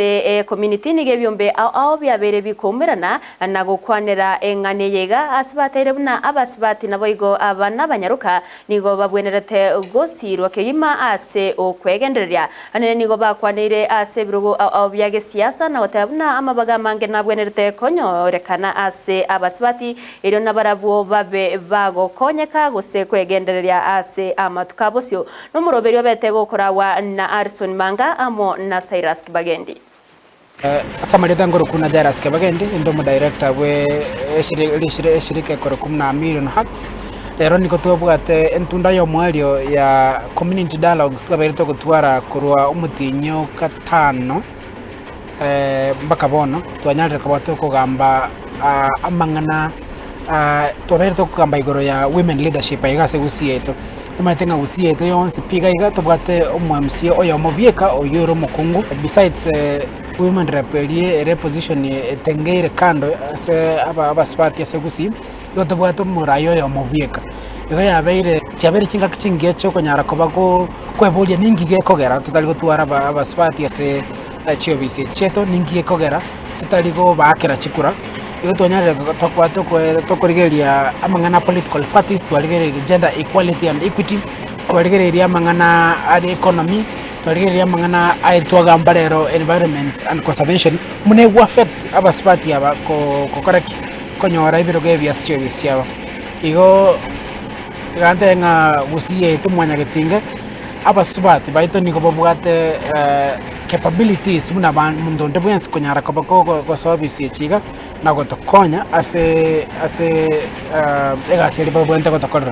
community ni gebyombe ao byabere bikumirana na gukwanira engane yega asibatere buna abasibati naboigo abana banyaruka nigo babwenerete gosirwa keyima ase okwegendereria anene nigo bakwanire ase birugo ao byage siasa na watabuna amabaga mange nabwenerete konyorekana ase abasibati ero nabarabuo babe bago konyeka gose kwegendereria ase amatukabosyo no muroberi obete gokorawa na Arson Manga amo na Cyrus Kibagendi. Samarita ngoro kuna Jairus Kibagendi ndo mu director we shirika korokum na Million Hearts lero niko tubwate entunda yo mwario ya community dialogues twaberito gutwara kurwa umutinyo katano mbaka bono twanyarira kabato kugamba amangana twaberito kugamba igoro ya women leadership ayigase gusieto maitenga gusieto yonse piga iga tubwate omwamsi oyo mobieka oyoro mukungu besides women repelie reposition tengeire kando se abaswati ase gusi yotobwato murayo yo mobieka iga yabeire chabere chinga kichinge cyo konyara kobako kwebulia ningi gekogera tutali gutwara abaswati ase chiobisi cheto ningi gekogera tutali go bakira chikura igo twanyara tokorigeria amangana political parties twaligeria gender equality and equity twaligeria amangana economy twaligeria amangana aitwaga mbarero environment and conservation mune affect abasipati aba kokoraki konyora ibiro gebya service chabo igo gante nga gusiye tumwanya getinga abasipati baito niko babwate capabilities muna mundo ndebwensi konyara ko service chiga na gotokonya ase egase libo bwente gotokorera